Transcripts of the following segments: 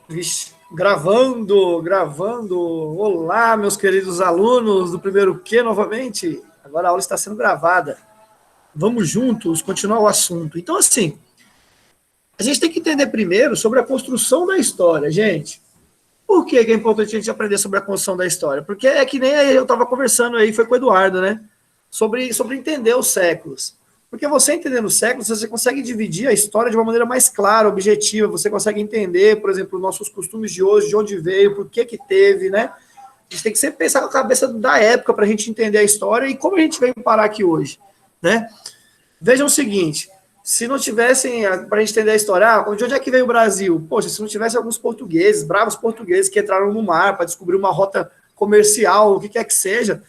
Vixe, gravando. Olá, meus queridos alunos do primeiro Q novamente. Agora a aula está sendo gravada. Vamos juntos continuar o assunto. Então, assim, a gente tem que entender primeiro sobre a construção da história, gente. Por que é importante a gente aprender sobre a construção da história? Porque é que nem eu estava conversando aí, foi com o Eduardo, né? Sobre entender os séculos. Porque você entendendo os séculos, você consegue dividir a história de uma maneira mais clara, objetiva, você consegue entender, por exemplo, nossos costumes de hoje, de onde veio, por que teve, né? A gente tem que sempre pensar com a cabeça da época para a gente entender a história e como a gente veio parar aqui hoje, né? Vejam o seguinte, se não tivessem, para a gente entender a história, de onde é que veio o Brasil? Poxa, se não tivesse alguns portugueses, bravos portugueses que entraram no mar para descobrir uma rota comercial, o que quer que seja,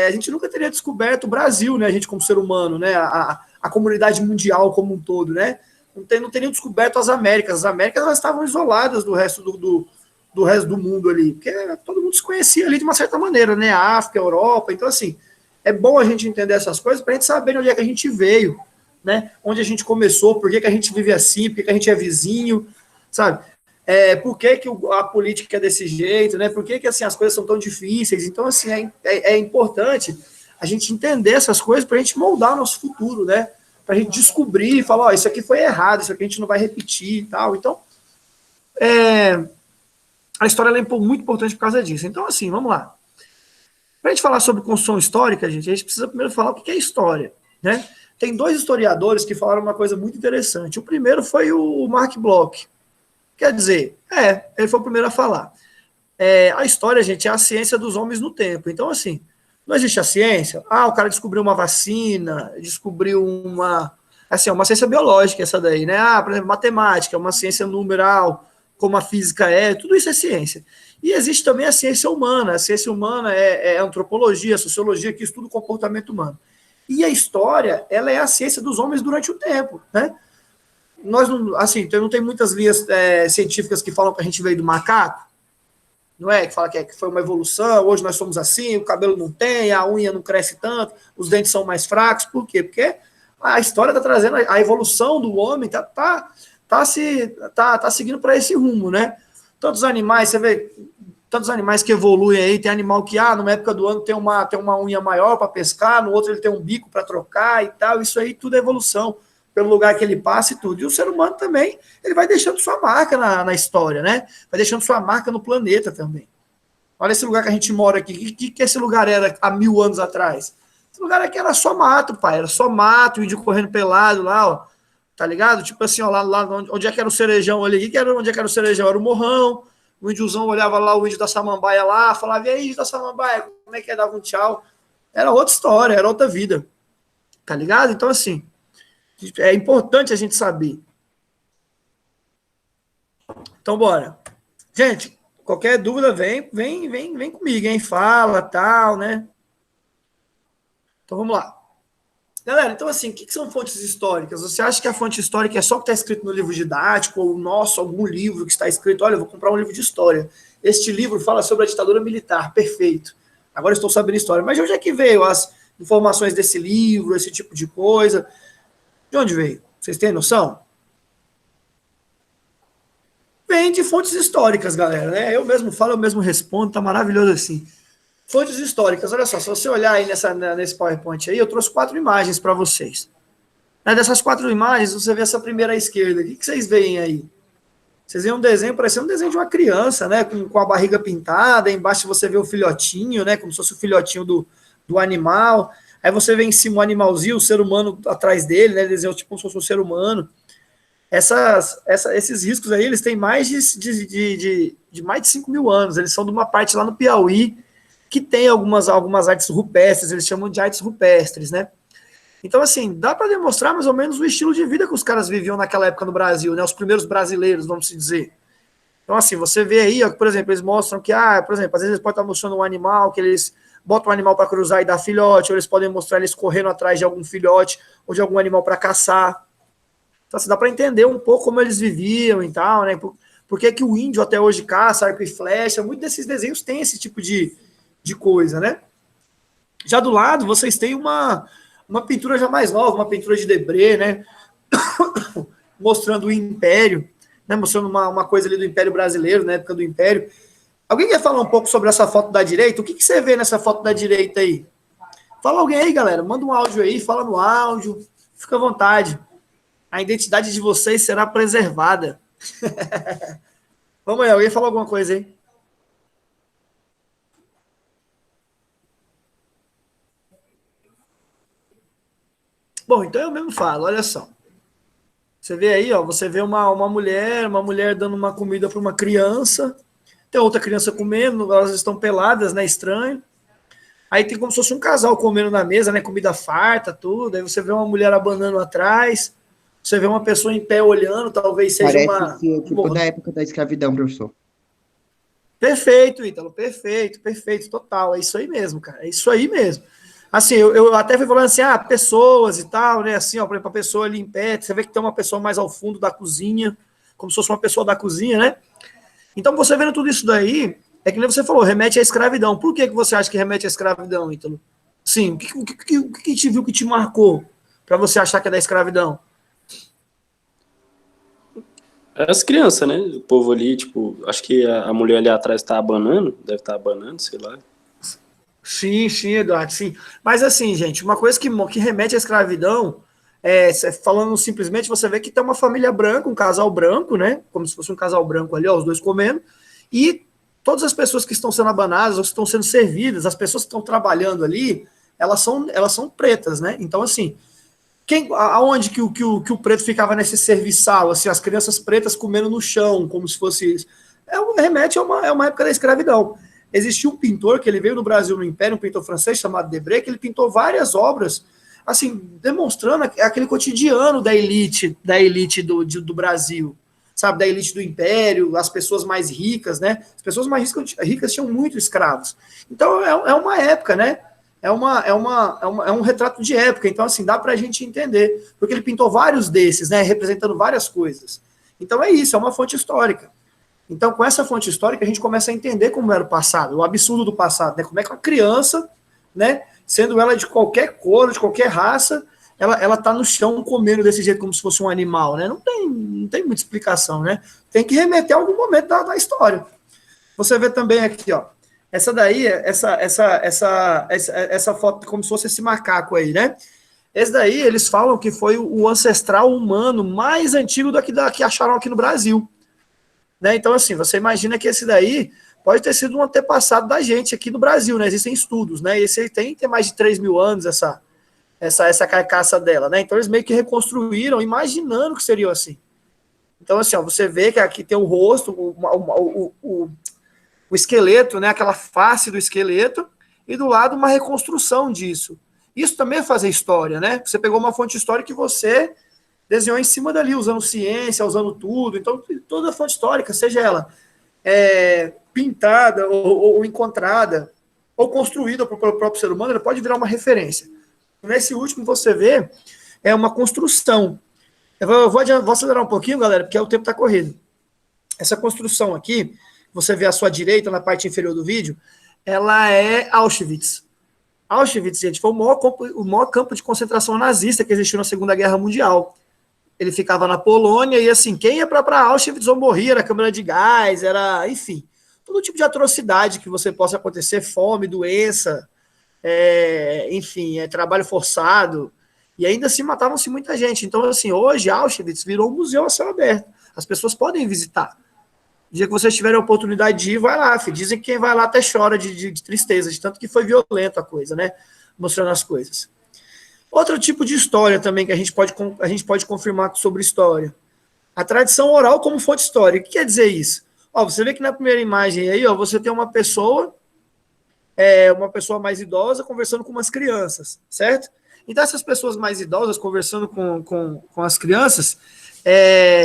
a gente nunca teria descoberto o Brasil, né? A gente como ser humano, né? A comunidade mundial como um todo, né? Não teriam descoberto as Américas. As Américas elas estavam isoladas do resto do resto do mundo ali, porque todo mundo se conhecia ali de uma certa maneira, né? A África, a Europa. Então, assim, é bom a gente entender essas coisas para a gente saber de onde é que a gente veio, né? Onde a gente começou, por que a gente vive assim, por que a gente é vizinho, sabe? Por que a política é desse jeito, né? Por que assim, as coisas são tão difíceis? Então, assim, é importante a gente entender essas coisas para a gente moldar o nosso futuro, né? Para a gente descobrir e falar, ó, isso aqui foi errado, isso aqui a gente não vai repetir e tal. Então, a história é muito importante por causa disso. Então, assim, vamos lá. Para a gente falar sobre construção histórica, gente, a gente precisa primeiro falar o que é história, né? Tem dois historiadores que falaram uma coisa muito interessante. O primeiro foi o Mark Bloch. Quer dizer, ele foi o primeiro a falar. A história, gente, é a ciência dos homens no tempo. Então, assim, não existe a ciência. O cara descobriu uma vacina, descobriu uma ciência biológica, essa daí, né? Por exemplo, matemática, uma ciência numeral, como a física tudo isso é ciência. E existe também a ciência humana. A ciência humana é antropologia, a sociologia, que estuda o comportamento humano. E a história, ela é a ciência dos homens durante o tempo, né? Nós não, assim, não tem muitas linhas científicas que falam que a gente veio do macaco, não é? Que fala que foi uma evolução, hoje nós somos assim, o cabelo não tem, a unha não cresce tanto, os dentes são mais fracos. Por quê? Porque a história está trazendo a evolução do homem, tá seguindo para esse rumo, né? Tantos animais, você vê, tantos animais que evoluem aí, tem animal que, numa época do ano tem uma unha maior para pescar, no outro ele tem um bico para trocar e tal, isso aí tudo é evolução, pelo lugar que ele passa e tudo. E o ser humano também, ele vai deixando sua marca na história, né? Vai deixando sua marca no planeta também. Olha esse lugar que a gente mora aqui. O que esse lugar era há 1000 anos atrás? Esse lugar aqui era só mato, pai. Era só mato, o índio correndo pelado lá, ó. Tá ligado? Tipo assim, ó, lá onde é que era o cerejão ali? Onde é que era o cerejão? Era o morrão. O índiozão olhava lá, o índio da Samambaia lá, falava, e aí, índio da Samambaia, como é que é? Dava um tchau. Era outra história, era outra vida. Tá ligado? Então, assim, é importante a gente saber. Então, bora. Gente, qualquer dúvida, vem comigo, hein? Fala, tal, né? Então, vamos lá. Galera, então, assim, o que são fontes históricas? Você acha que a fonte histórica é só o que está escrito no livro didático, ou algum livro que está escrito, olha, eu vou comprar um livro de história. Este livro fala sobre a ditadura militar, perfeito. Agora estou sabendo história. Mas de onde é que veio as informações desse livro, esse tipo de coisa? De onde veio? Vocês têm noção? Vem de fontes históricas, galera, né? Eu mesmo falo, eu mesmo respondo, tá maravilhoso assim. Fontes históricas, olha só, se você olhar aí nesse PowerPoint aí, eu trouxe 4 imagens para vocês. Dessas 4 imagens, você vê essa primeira à esquerda. O que vocês veem aí? Vocês veem um desenho, parecendo um desenho de uma criança, né? Com a barriga pintada, embaixo você vê o filhotinho, né? Como se fosse o filhotinho do animal. Aí você vê em cima o animalzinho, o ser humano atrás dele, né? Desenho tipo como se fosse um ser humano. Esses riscos aí, eles têm mais de mais de 5 mil anos. Eles são de uma parte lá no Piauí, que tem algumas artes rupestres, eles chamam de artes rupestres, né? Então, assim, dá para demonstrar mais ou menos o estilo de vida que os caras viviam naquela época no Brasil, né? Os primeiros brasileiros, vamos dizer. Então, assim, você vê aí, ó, por exemplo, eles mostram que, por exemplo, às vezes eles podem estar mostrando um animal, que eles botam um animal para cruzar e dar filhote, ou eles podem mostrar eles correndo atrás de algum filhote, ou de algum animal para caçar. Então, assim, dá para entender um pouco como eles viviam e tal, né? Por que o índio até hoje caça, arco e flecha? Muitos desses desenhos têm esse tipo de coisa, né? Já do lado, vocês têm uma pintura já mais nova, uma pintura de Debré, né? Mostrando o Império. né, mostrando uma coisa ali do Império Brasileiro, na época do Império. Alguém quer falar um pouco sobre essa foto da direita? O que você vê nessa foto da direita aí? Fala alguém aí, galera. Manda um áudio aí, fala no áudio. Fica à vontade. A identidade de vocês será preservada. Vamos aí, alguém fala alguma coisa aí? Bom, então eu mesmo falo, olha só. Você vê aí, ó, você vê uma mulher dando uma comida para uma criança, tem outra criança comendo, elas estão peladas, né, estranho. Aí tem como se fosse um casal comendo na mesa, né, comida farta, tudo. Aí você vê uma mulher abanando atrás, você vê uma pessoa em pé olhando, talvez seja Parece ser tipo uma... da época da escravidão, professor. Perfeito, Ítalo, perfeito, perfeito, total, é isso aí mesmo, cara, é isso aí mesmo. Assim, eu até fui falando assim, pessoas e tal, né, assim, ó, por exemplo, a pessoa ali em pé, você vê que tem uma pessoa mais ao fundo da cozinha, como se fosse uma pessoa da cozinha, né? Então, você vendo tudo isso daí, é que nem você falou, remete à escravidão. Por que você acha que remete à escravidão, Ítalo? Sim, o que te viu que te marcou para você achar que é da escravidão? As crianças, né? O povo ali, tipo, acho que a mulher ali atrás tá abanando, deve estar abanando, sei lá. Sim, sim, Eduardo, sim. Mas assim, gente, uma coisa que remete à escravidão, falando simplesmente, você vê que tem uma família branca, um casal branco, né? Como se fosse um casal branco ali, ó, os dois comendo, e todas as pessoas que estão sendo abanadas ou que estão sendo servidas, as pessoas que estão trabalhando ali, elas são pretas, né? Então, assim, aonde que o preto ficava nesse serviçal, assim, as crianças pretas comendo no chão, como se fosse isso. Remete a uma época da escravidão. Existia um pintor que ele veio no Brasil no Império, um pintor francês chamado Debré, que ele pintou várias obras, assim, demonstrando aquele cotidiano da elite do Brasil, sabe, da elite do Império, as pessoas mais ricas, né? As pessoas mais ricas tinham muito escravos. Então é uma época, né? É um retrato de época, então assim, dá para a gente entender, porque ele pintou vários desses, né, representando várias coisas. Então é isso, é uma fonte histórica. Então, com essa fonte histórica, a gente começa a entender como era o passado, o absurdo do passado, né? Como é que uma criança, né, sendo ela de qualquer cor, de qualquer raça, ela tá no chão comendo desse jeito como se fosse um animal, né? Não tem muita explicação, né? Tem que remeter a algum momento da história. Você vê também aqui, ó, essa daí, essa foto como se fosse esse macaco aí, né? Esse daí, eles falam que foi o ancestral humano mais antigo que acharam aqui no Brasil. Né? Então, assim, você imagina que esse daí pode ter sido um antepassado da gente aqui do Brasil, né? Existem estudos, né? Esse aí tem mais de 3 mil anos, essa carcaça dela, né? Então, eles meio que reconstruíram, imaginando que seria assim. Então, assim, ó, você vê que aqui tem o rosto, o esqueleto, né? Aquela face do esqueleto, e do lado uma reconstrução disso. Isso também é fazer história, né? Você pegou uma fonte histórica que você desenhou em cima dali, usando ciência, usando tudo. Então, toda fonte histórica, seja ela pintada ou encontrada, ou construída pelo próprio ser humano, ela pode virar uma referência. Nesse último, você vê, é uma construção. Eu vou acelerar um pouquinho, galera, porque o tempo está correndo. Essa construção aqui, você vê à sua direita, na parte inferior do vídeo, ela é Auschwitz. Auschwitz, gente, foi o maior campo de concentração nazista que existiu na Segunda Guerra Mundial. Ele ficava na Polônia e, assim, quem ia para Auschwitz ou morria, era câmara de gás, era, enfim, todo tipo de atrocidade que você possa acontecer, fome, doença, enfim, trabalho forçado, e ainda assim matavam-se muita gente. Então, assim, hoje Auschwitz virou um museu a céu aberto. As pessoas podem visitar. No dia que vocês tiverem a oportunidade de ir, vai lá, filho. Dizem que quem vai lá até chora de tristeza, de tanto que foi violento a coisa, né? Mostrando as coisas. Outro tipo de história também que a gente pode confirmar sobre história. A tradição oral como fonte histórica. O que quer dizer isso? Ó, você vê que na primeira imagem aí, ó, você tem uma pessoa mais idosa conversando com umas crianças, certo? Então, essas pessoas mais idosas conversando com as crianças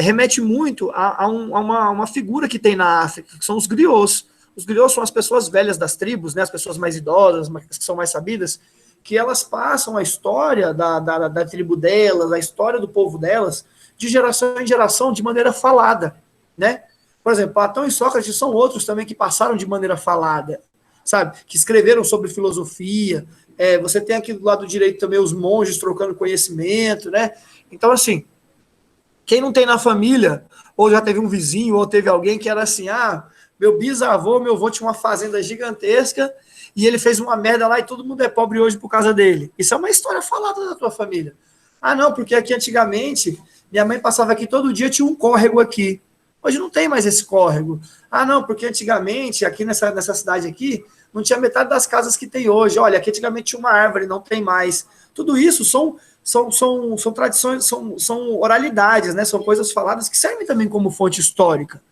remete muito a uma figura que tem na África, que são os griots. Os griots são as pessoas velhas das tribos, né, as pessoas mais idosas, que são mais sabidas, que elas passam a história da tribo delas, a história do povo delas, de geração em geração, de maneira falada, né? Por exemplo, Platão e Sócrates são outros também que passaram de maneira falada, sabe? Que escreveram sobre filosofia. Você tem aqui do lado direito também os monges trocando conhecimento, né? Então, assim, Quem não tem na família, ou já teve um vizinho, ou teve alguém que era assim, meu bisavô, meu avô tinha uma fazenda gigantesca e ele fez uma merda lá e todo mundo é pobre hoje por causa dele. Isso é uma história falada da tua família. Não, porque aqui antigamente, minha mãe passava aqui todo dia, tinha um córrego aqui. Hoje não tem mais esse córrego. Não, porque antigamente, aqui nessa cidade aqui, não tinha metade das casas que tem hoje. Olha, aqui antigamente tinha uma árvore, não tem mais. Tudo isso são tradições, são oralidades, né? São coisas faladas que servem também como fonte histórica,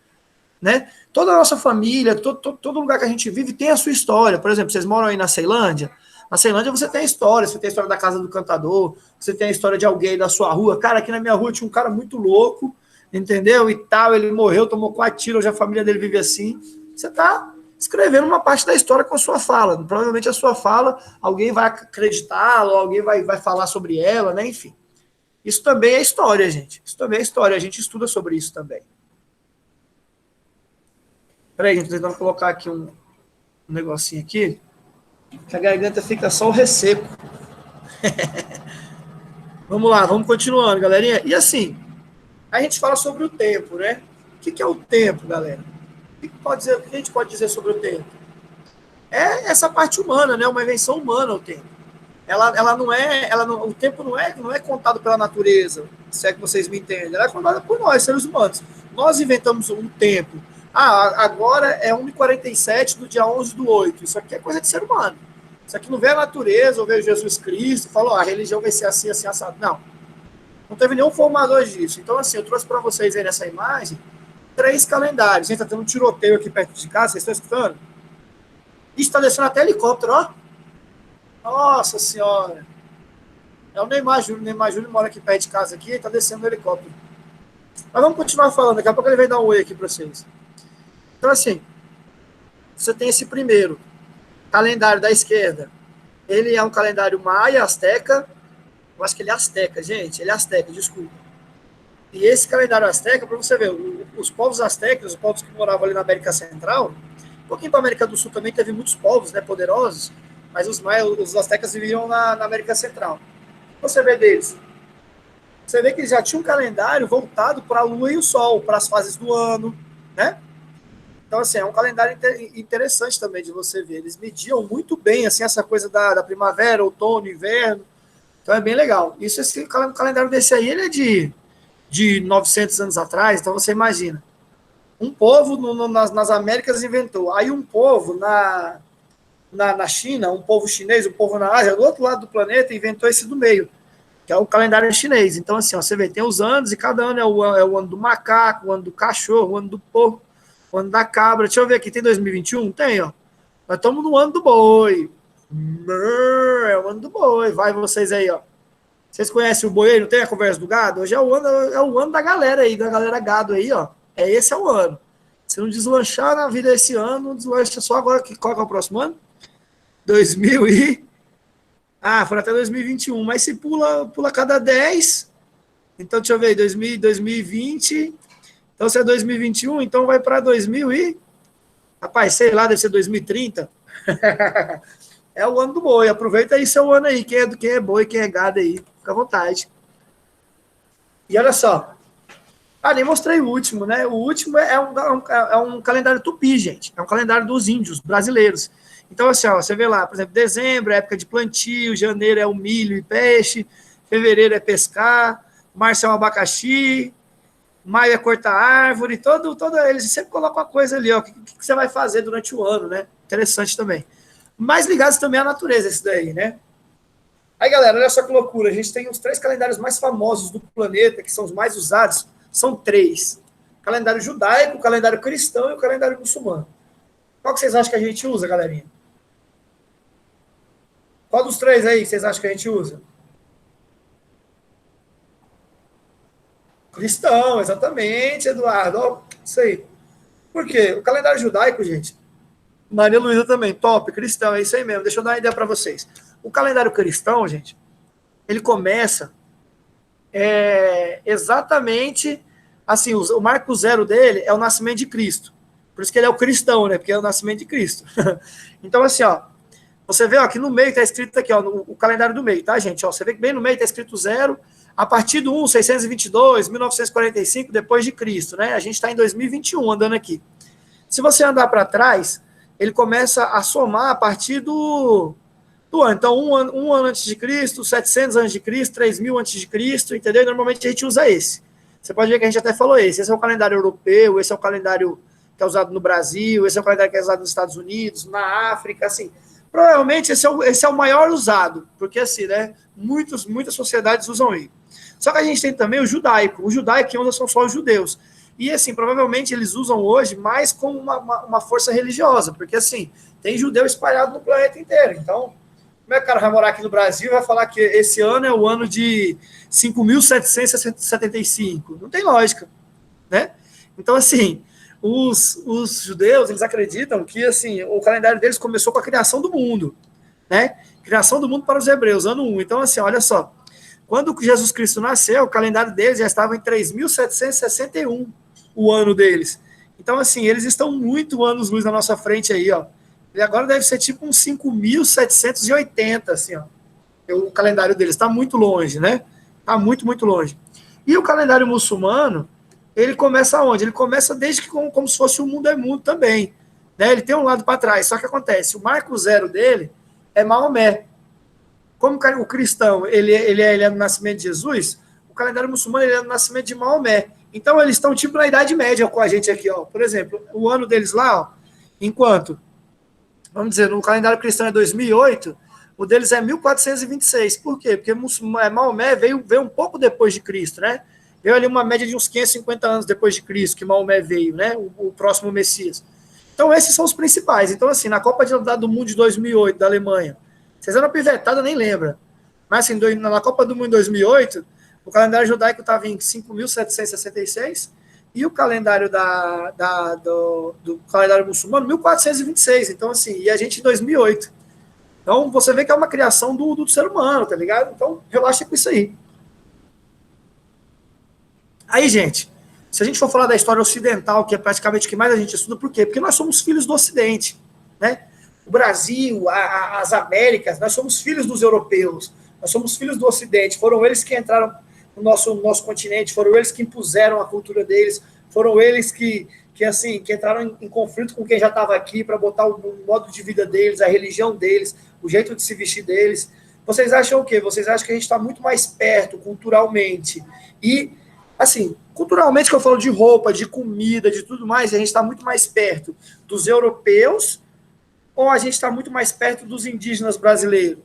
né? Toda a nossa família, todo lugar que a gente vive tem a sua história. Por exemplo, vocês moram aí na Ceilândia. Na Ceilândia você tem a história, você tem a história da casa do cantador, você tem a história de alguém da sua rua. Cara, aqui na minha rua tinha um cara muito louco, entendeu? E tal, ele morreu, tomou 4 tiros, hoje a família dele vive assim. Você está escrevendo uma parte da história com a sua fala. Provavelmente a sua fala, alguém vai acreditá-la, alguém vai falar sobre ela, né? Enfim. Isso também é história, gente. Isso também é história. A gente estuda sobre isso também. Peraí, gente, tentando colocar aqui um negocinho aqui, que a garganta fica só o resseco. Vamos lá, vamos continuando, galerinha. E assim, a gente fala sobre o tempo, né? O que é o tempo, galera? O que a gente pode dizer sobre o tempo? É essa parte humana, né? Uma invenção humana, o tempo. O tempo não é contado pela natureza, se é que vocês me entendem. Ela é contada por nós, seres humanos. Nós inventamos um tempo. Agora é 1h47 do dia 11/8. Isso aqui é coisa de ser humano. Isso aqui não vê a natureza, ou vê Jesus Cristo, falou, a religião vai ser assim, assim, assado. Não teve nenhum formador disso. Então, assim, eu trouxe para vocês aí nessa imagem 3 calendários. A gente está tendo um tiroteio aqui perto de casa, vocês estão escutando? Está descendo até helicóptero, ó. Nossa Senhora. É o Neymar Júnior. O Neymar Júnior mora aqui perto de casa, aqui, e está descendo o helicóptero. Mas vamos continuar falando, daqui a pouco ele vai dar um oi aqui para vocês. Então, assim, você tem esse primeiro calendário da esquerda. Ele é um calendário maia, asteca. Eu acho que ele é asteca, gente. Ele é asteca, desculpa. E esse calendário asteca, para você ver, os povos astecas, os povos que moravam ali na América Central, um pouquinho para a América do Sul também teve muitos povos, né, poderosos, mas os astecas viviam na América Central. Você vê deles. Você vê que eles já tinham um calendário voltado para a Lua e o Sol, para as fases do ano, né? Então, assim, é um calendário interessante também de você ver. Eles mediam muito bem, assim, essa coisa da primavera, outono, inverno. Então, é bem legal. Esse calendário desse aí, ele é de 900 anos atrás, então você imagina. Um povo nas Américas inventou. Aí um povo na China, um povo chinês, um povo na Ásia, do outro lado do planeta, inventou esse do meio, que é o calendário chinês. Então, assim, ó, você vê, tem os anos, e cada ano é o ano do macaco, o ano do cachorro, o ano do porco, o ano da cabra. Deixa eu ver aqui, tem 2021? Tem, ó. Nós estamos no ano do boi. É o ano do boi. Vai vocês aí, ó. Vocês conhecem o boi aí? Não tem a conversa do gado? Hoje é o ano da galera aí, da galera gado aí, ó. Esse é o ano. Se não deslanchar na vida esse ano, deslancha só agora. Qual que é o próximo ano? 2000 e... foram até 2021. Mas se pula cada 10... Então, deixa eu ver, 2020... Então, se é 2021, então vai para 2000 e... Rapaz, sei lá, deve ser 2030. É o ano do boi. Aproveita aí seu ano aí. Quem é boi, quem é gado aí. Fica à vontade. E olha só. Nem mostrei o último, né? O último é um calendário tupi, gente. É um calendário dos índios brasileiros. Então, assim, ó, você vê lá, por exemplo, dezembro é época de plantio, janeiro é o milho e peixe, fevereiro é pescar, março é o abacaxi, maio é cortar árvore, todo eles sempre colocam uma coisa ali, ó, o que você vai fazer durante o ano, né? Interessante também. Mais ligados também à natureza, esse daí, né? Aí, galera, olha só que loucura. A gente tem os 3 calendários mais famosos do planeta, que são os mais usados, são 3. O calendário judaico, o calendário cristão e o calendário muçulmano. Qual que vocês acham que a gente usa, galerinha? Qual dos 3 aí vocês acham que a gente usa? Cristão, exatamente, Eduardo. Ó, isso aí. Por quê? O calendário judaico, gente, Maria Luísa também, top, cristão, é isso aí mesmo. Deixa eu dar uma ideia para vocês. O calendário cristão, gente, ele começa exatamente assim, o marco zero dele é o nascimento de Cristo. Por isso que ele é o cristão, né? Porque é o nascimento de Cristo. Então, assim, ó, você vê ó, aqui no meio está escrito aqui, ó, o calendário do meio, tá, gente? Ó, você vê que bem no meio está escrito 0, a partir do 622, 1945, depois de Cristo, né? A gente está em 2021 andando aqui. Se você andar para trás, ele começa a somar a partir do ano. Então, um ano antes de Cristo, 700 antes de Cristo, 3.000 antes de Cristo, entendeu? E normalmente a gente usa esse. Você pode ver que a gente até falou esse. Esse é o calendário europeu, esse é o calendário que é usado no Brasil, esse é o calendário que é usado nos Estados Unidos, na África, assim. Provavelmente esse é o maior usado, porque assim, né? Muitas sociedades usam ele. Só que a gente tem também o judaico. O judaico que usa são só os judeus. E assim, provavelmente eles usam hoje mais como uma força religiosa, porque assim, tem judeu espalhado no planeta inteiro. Então, como é que o cara vai morar aqui no Brasil e vai falar que esse ano é o ano de 5.775? Não tem lógica, né? Então, assim, os judeus, eles acreditam que, assim, o calendário deles começou com a criação do mundo, né? Criação do mundo para os hebreus, ano 1. Então, assim, olha só, quando Jesus Cristo nasceu, o calendário deles já estava em 3.761, o ano deles. Então, assim, eles estão muito anos-luz na nossa frente aí, ó. E agora deve ser tipo uns 5.780, assim, ó. O calendário deles está muito longe, né? Está muito, muito longe. E o calendário muçulmano, ele começa onde? Ele começa desde que como se fosse o mundo é mundo também, né? Ele tem um lado para trás. Só que acontece, o marco zero dele é Maomé. Como o cristão ele é no nascimento de Jesus, o calendário muçulmano ele é no nascimento de Maomé. Então eles estão tipo na Idade Média com a gente aqui, ó. Por exemplo, o ano deles lá, ó, enquanto, vamos dizer, no calendário cristão é 2008, o deles é 1426. Por quê? Porque Maomé veio um pouco depois de Cristo, né? Veio ali uma média de uns 550 anos depois de Cristo que Maomé veio, né? O próximo Messias. Então esses são os principais. Então assim, na Copa do Mundo de 2008 da Alemanha, vocês eram pivetados, nem lembra. Mas assim, na Copa do Mundo em 2008, o calendário judaico estava em 5.766 e o calendário do calendário muçulmano, 1426. Então, assim, e a gente em 2008. Então, você vê que é uma criação do ser humano, tá ligado? Então, relaxa com isso aí. Aí, gente, se a gente for falar da história ocidental, que é praticamente o que mais a gente estuda, por quê? Porque nós somos filhos do Ocidente, né? O Brasil, as Américas, nós somos filhos dos europeus, nós somos filhos do Ocidente, foram eles que entraram no nosso continente, foram eles que impuseram a cultura deles, foram eles que entraram em conflito com quem já estava aqui para botar o modo de vida deles, a religião deles, o jeito de se vestir deles. Vocês acham o quê? Vocês acham que a gente está muito mais perto culturalmente? E, assim, culturalmente que eu falo de roupa, de comida, de tudo mais, a gente está muito mais perto dos europeus ou a gente está muito mais perto dos indígenas brasileiros?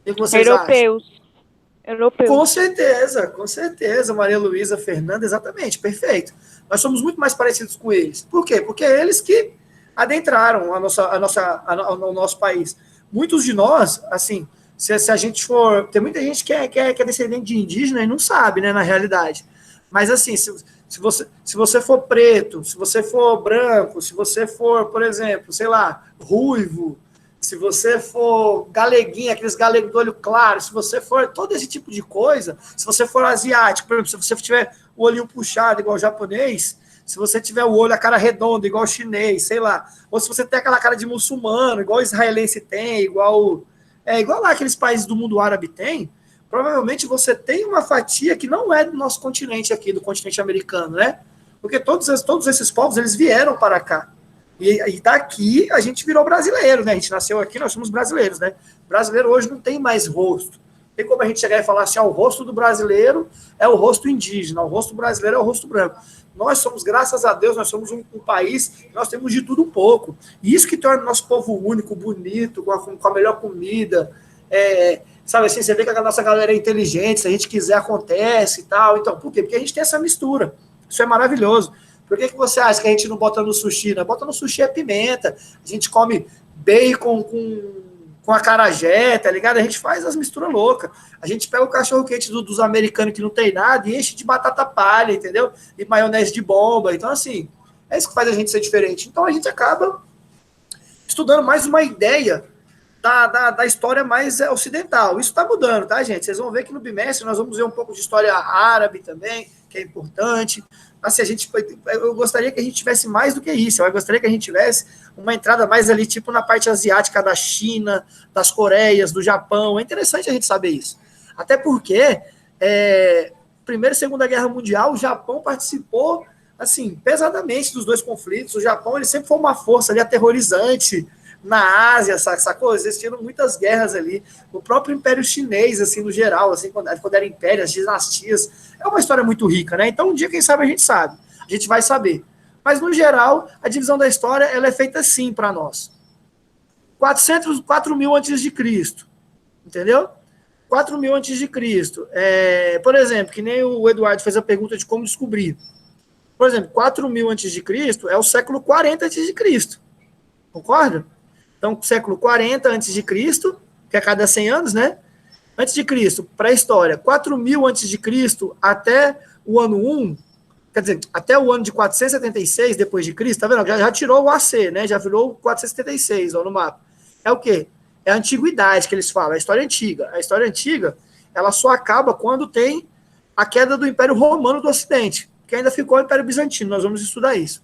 O que vocês Europeus. acham? Com certeza, Maria Luísa, Fernanda, exatamente, perfeito. Nós somos muito mais parecidos com eles. Por quê? Porque é eles que adentraram o nosso país. Muitos de nós, assim, se a gente for... Tem muita gente que é descendente de indígena e não sabe, né, na realidade. Mas, assim, se você for preto, se você for branco, se você for, por exemplo, sei lá, ruivo, se você for galeguinho, aqueles galegos do olho claro, se você for todo esse tipo de coisa, se você for asiático, por exemplo, se você tiver o olhinho puxado igual o japonês, se você tiver o olho, a cara redonda igual o chinês, sei lá, ou se você tem aquela cara de muçulmano, igual o israelense tem, igual lá aqueles países do mundo árabe tem, provavelmente você tem uma fatia que não é do nosso continente aqui, do continente americano, né? Porque todos esses povos, eles vieram para cá. E daqui a gente virou brasileiro, né? A gente nasceu aqui, nós somos brasileiros, né? Brasileiro hoje não tem mais rosto. Tem como a gente chegar e falar assim, o rosto do brasileiro é o rosto indígena, o rosto brasileiro é o rosto branco. Nós somos, graças a Deus, nós somos um país, nós temos de tudo um pouco. E isso que torna o nosso povo único, bonito, com a melhor comida. Sabe assim, você vê que a nossa galera é inteligente, se a gente quiser acontece e tal. Então, por quê? Porque a gente tem essa mistura. Isso é maravilhoso. Por que você acha que a gente não bota no sushi? Né? Bota no sushi é pimenta. A gente come bacon com acarajé, tá ligado? A gente faz as misturas loucas. A gente pega o cachorro-quente dos americanos que não tem nada e enche de batata palha, entendeu? E maionese de bomba. Então, assim, é isso que faz a gente ser diferente. Então, a gente acaba estudando mais uma ideia da história mais ocidental. Isso está mudando, tá, gente? Vocês vão ver que no bimestre nós vamos ver um pouco de história árabe também, que é importante. Assim, eu gostaria que a gente tivesse mais do que isso. Eu gostaria que a gente tivesse uma entrada mais ali, tipo na parte asiática da China, das Coreias, do Japão. É interessante a gente saber isso. Até porque, Primeira e Segunda Guerra Mundial, o Japão participou, assim, pesadamente dos dois conflitos. O Japão, ele sempre foi uma força ali aterrorizante na Ásia, sacou? Existiram muitas guerras ali. O próprio Império Chinês, assim, no geral, assim, quando era império, as dinastias. É uma história muito rica, né? Então, um dia, quem sabe, a gente sabe. A gente vai saber. Mas, no geral, a divisão da história, ela é feita assim para nós. 4.000 antes de Cristo. Entendeu? 4.000 antes de Cristo. Por exemplo, que nem o Eduardo fez a pergunta de como descobrir. Por exemplo, 4.000 antes de Cristo é o século 40 antes de Cristo. Concorda? Então, século 40 antes de Cristo, que é a cada 100 anos, né? Antes de Cristo, pré-história, 4.000 antes de Cristo até o ano 1, quer dizer, até o ano de 476 depois de Cristo, tá vendo? Já tirou o AC, né? Já virou 476, ó, no mapa. É o quê? É a antiguidade que eles falam, a história antiga. A história antiga, ela só acaba quando tem a queda do Império Romano do Ocidente, que ainda ficou o Império Bizantino, nós vamos estudar isso.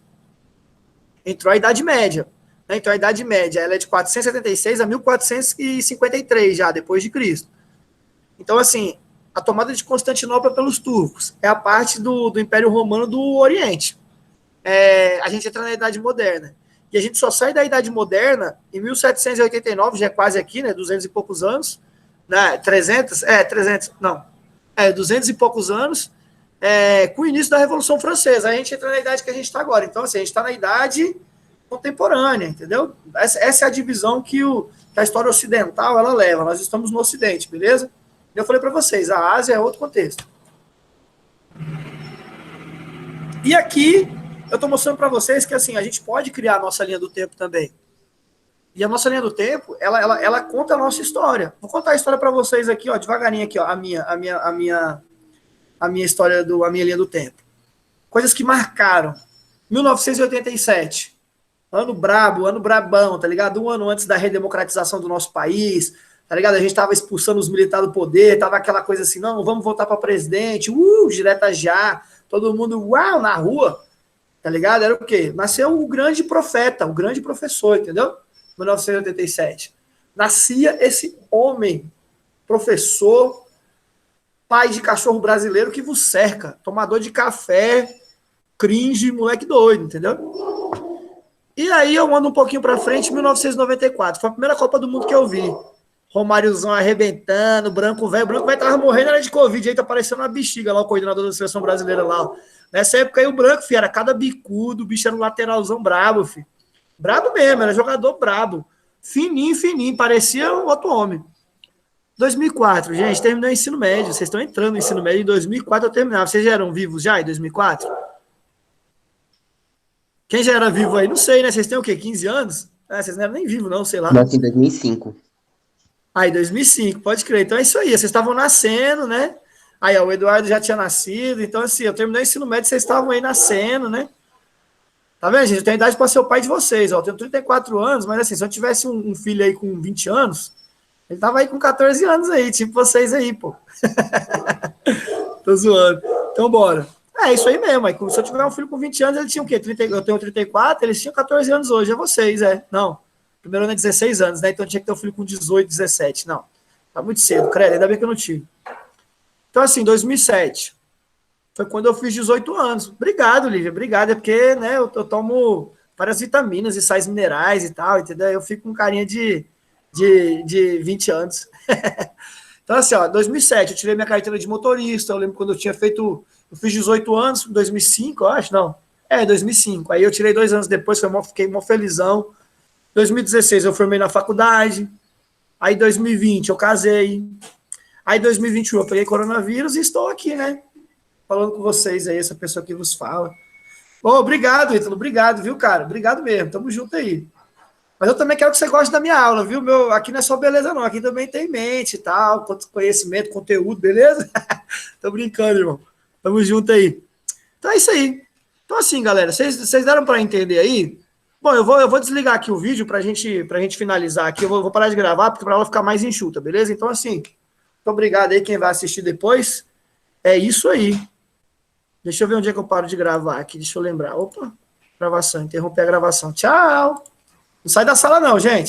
Entrou a Idade Média. Então, a Idade Média ela é de 476 a 1453, já, depois de Cristo. Então, assim, a tomada de Constantinopla pelos turcos é a parte do Império Romano do Oriente. A gente entra na Idade Moderna. E a gente só sai da Idade Moderna em 1789, já é quase aqui, né, 200 e poucos anos, né, 200 e poucos anos, com o início da Revolução Francesa. A gente entra na idade que a gente está agora. Então, assim, a gente está na idade contemporânea, entendeu? Essa é a divisão que a história ocidental ela leva. Nós estamos no Ocidente, beleza? Eu falei para vocês, a Ásia é outro contexto. E aqui eu estou mostrando para vocês que assim a gente pode criar a nossa linha do tempo também. E a nossa linha do tempo, ela conta a nossa história. Vou contar a história para vocês aqui, ó, devagarinho aqui, ó, a minha história a minha linha do tempo. Coisas que marcaram. 1987. Ano brabo, ano brabão, tá ligado? Um ano antes da redemocratização do nosso país, tá ligado? A gente tava expulsando os militares do poder, tava aquela coisa assim, não, vamos voltar para presidente, direta já, todo mundo, uau, na rua, tá ligado? Era o quê? Nasceu o grande profeta, o grande professor, entendeu? 1987. Nascia esse homem, professor, pai de cachorro brasileiro que vos cerca, tomador de café, cringe, moleque doido, entendeu? E aí eu ando um pouquinho pra frente, 1994. Foi a primeira Copa do Mundo que eu vi. Romáriozão arrebentando, branco velho tava morrendo, era de Covid, aí tá parecendo uma bexiga lá, o coordenador da seleção brasileira lá. Ó. Nessa época aí o branco, filho, era cada bicudo, o bicho era um lateralzão brabo, filho. Brabo mesmo, era jogador brabo. Fininho, parecia um outro homem. 2004, gente, terminou o ensino médio. Vocês estão entrando no ensino médio, em 2004 eu terminava. Vocês já eram vivos já em 2004? Quem já era vivo aí? Não sei, né? Vocês têm o quê? 15 anos? Vocês não eram nem vivos, não, sei lá. Nasci em 2005. Aí, 2005, pode crer. Então é isso aí, vocês estavam nascendo, né? Aí, ó, o Eduardo já tinha nascido. Então, assim, eu terminei o ensino médio, vocês estavam aí nascendo, né? Tá vendo, gente? Eu tenho idade para ser o pai de vocês, ó. Eu tenho 34 anos, mas assim, se eu tivesse um filho aí com 20 anos, ele tava aí com 14 anos aí, tipo vocês aí, pô. Tô zoando. Então, bora. É isso aí mesmo. Aí, se eu tiver um filho com 20 anos, ele tinha o quê? Eu tenho 34, eles tinham 14 anos hoje. É vocês, Não. Primeiro ano é 16 anos, né? Então tinha que ter um filho com 18, 17. Não. Tá muito cedo, credo. Ainda bem que eu não tive. Então, assim, 2007. Foi quando eu fiz 18 anos. Obrigado, Lívia. Obrigado. É porque, né, eu tomo várias vitaminas e sais minerais e tal, entendeu? Eu fico com carinha de 20 anos. Então, assim, ó, 2007, eu tirei minha carteira de motorista. Eu lembro quando eu tinha feito... Eu fiz 18 anos, 2005, eu acho, não. 2005. Aí eu tirei 2 anos depois, fiquei mó felizão. 2016 eu formei na faculdade. Aí 2020 eu casei. Aí 2021 eu peguei coronavírus e estou aqui, né? Falando com vocês aí, essa pessoa que vos fala. Obrigado, Ítalo. Obrigado, viu, cara? Obrigado mesmo. Tamo junto aí. Mas eu também quero que você goste da minha aula, viu? Aqui não é só beleza, não. Aqui também tem mente e tal, conhecimento, conteúdo, beleza? Tô brincando, irmão. Tamo junto aí. Então é isso aí. Então assim, galera, vocês deram para entender aí? Bom, eu vou desligar aqui o vídeo pra gente finalizar aqui. Eu vou parar de gravar para ela ficar mais enxuta, beleza? Então assim, muito obrigado aí quem vai assistir depois. É isso aí. Deixa eu ver onde é que eu paro de gravar aqui. Deixa eu lembrar. Opa, gravação. Interromper a gravação. Tchau. Não sai da sala não, gente.